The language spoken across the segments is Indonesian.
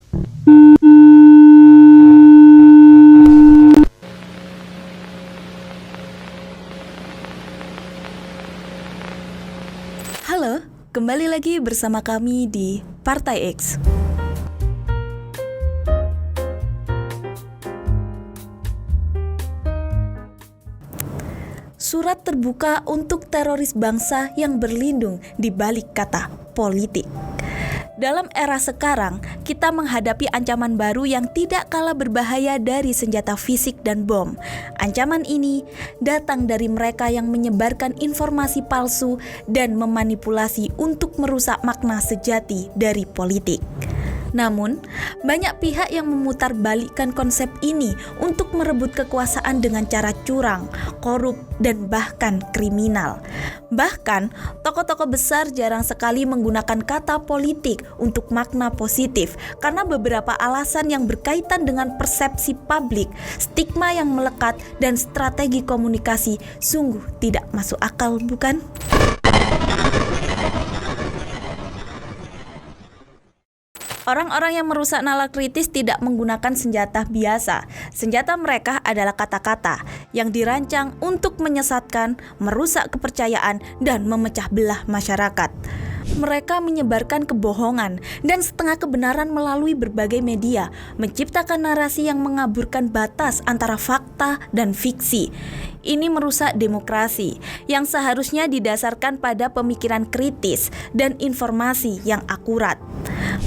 Halo, kembali lagi bersama kami di Partai X. Surat terbuka untuk teroris bangsa yang berlindung di balik kata politik. Dalam era sekarang, kita menghadapi ancaman baru yang tidak kalah berbahaya dari senjata fisik dan bom. Ancaman ini datang dari mereka yang menyebarkan informasi palsu dan memanipulasi untuk merusak makna sejati dari politik. Namun, banyak pihak yang memutarbalikkan konsep ini untuk merebut kekuasaan dengan cara curang, korup, dan bahkan kriminal. Bahkan, tokoh-tokoh besar jarang sekali menggunakan kata politik untuk makna positif karena beberapa alasan yang berkaitan dengan persepsi publik, stigma yang melekat, dan strategi komunikasi sungguh tidak masuk akal, bukan? Orang-orang yang merusak nalar kritis tidak menggunakan senjata biasa. Senjata mereka adalah kata-kata yang dirancang untuk menyesatkan, merusak kepercayaan, dan memecah belah masyarakat. Mereka menyebarkan kebohongan dan setengah kebenaran melalui berbagai media, menciptakan narasi yang mengaburkan batas antara fakta dan fiksi. Ini merusak demokrasi yang seharusnya didasarkan pada pemikiran kritis dan informasi yang akurat.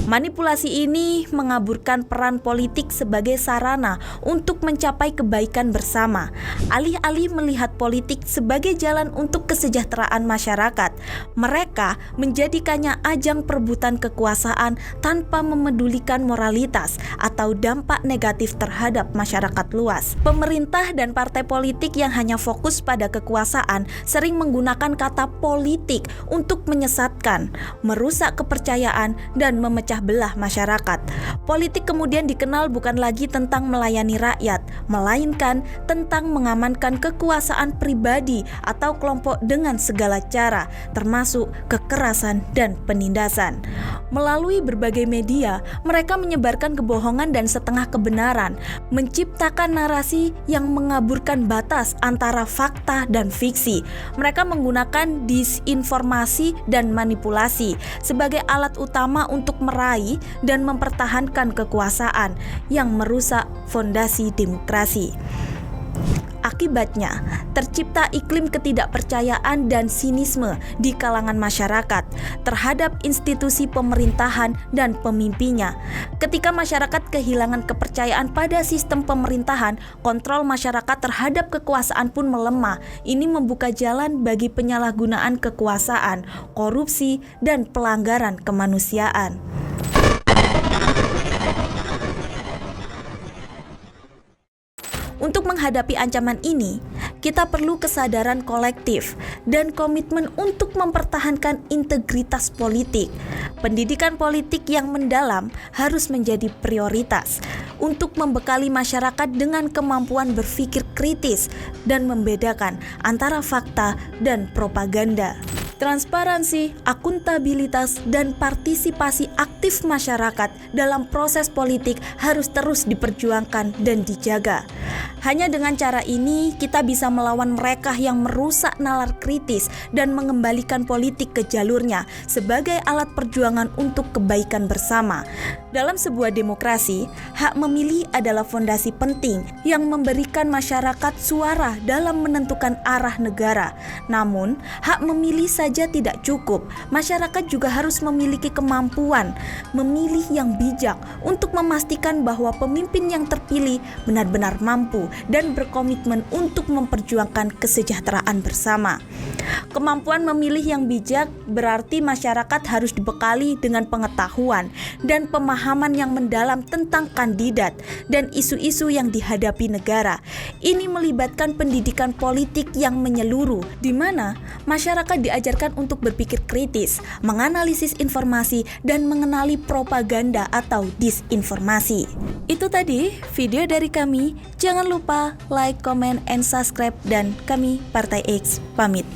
Manipulasi ini mengaburkan peran politik sebagai sarana untuk mencapai kebaikan bersama. Alih-alih melihat politik sebagai jalan untuk kesejahteraan masyarakat, mereka menjadikannya ajang perebutan kekuasaan tanpa memedulikan moralitas atau dampak negatif terhadap masyarakat luas. Pemerintah dan partai politik yang hanya fokus pada kekuasaan sering menggunakan kata politik untuk menyesatkan, merusak kepercayaan, dan memecah belah masyarakat. Politik kemudian dikenal bukan lagi tentang melayani rakyat, melainkan tentang mengamankan kekuasaan pribadi atau kelompok dengan segala cara, termasuk kekerasan dan penindasan. Melalui berbagai media, mereka menyebarkan kebohongan dan setengah kebenaran, menciptakan narasi yang mengaburkan batas antara fakta dan fiksi. Mereka menggunakan disinformasi dan manipulasi sebagai alat utama untuk meraih dan mempertahankan kekuasaan yang merusak fondasi demokrasi. Akibatnya, tercipta iklim ketidakpercayaan dan sinisme di kalangan masyarakat terhadap institusi pemerintahan dan pemimpinnya. Ketika masyarakat kehilangan kepercayaan pada sistem pemerintahan, kontrol masyarakat terhadap kekuasaan pun melemah. Ini membuka jalan bagi penyalahgunaan kekuasaan, korupsi, dan pelanggaran kemanusiaan. Untuk menghadapi ancaman ini, kita perlu kesadaran kolektif dan komitmen untuk mempertahankan integritas politik. Pendidikan politik yang mendalam harus menjadi prioritas untuk membekali masyarakat dengan kemampuan berpikir kritis dan membedakan antara fakta dan propaganda. Transparansi, akuntabilitas, dan partisipasi aktif masyarakat dalam proses politik harus terus diperjuangkan dan dijaga. Hanya dengan cara ini, kita bisa melawan mereka yang merusak nalar kritis dan mengembalikan politik ke jalurnya sebagai alat perjuangan untuk kebaikan bersama. Dalam sebuah demokrasi, hak memilih adalah fondasi penting yang memberikan masyarakat suara dalam menentukan arah negara. Namun, hak memilih saja tidak cukup. Masyarakat juga harus memiliki kemampuan memilih yang bijak untuk memastikan bahwa pemimpin yang terpilih benar-benar mampu dan berkomitmen untuk memperjuangkan kesejahteraan bersama. Kemampuan memilih yang bijak berarti masyarakat harus dibekali dengan pengetahuan dan pemahaman yang mendalam tentang kandidat dan isu-isu yang dihadapi negara. Ini melibatkan pendidikan politik yang menyeluruh, di mana masyarakat diajarkan untuk berpikir kritis, menganalisis informasi, dan mengenali propaganda atau disinformasi. Itu tadi video dari kami. Jangan lupa like, comment, and subscribe, dan kami Partai X pamit.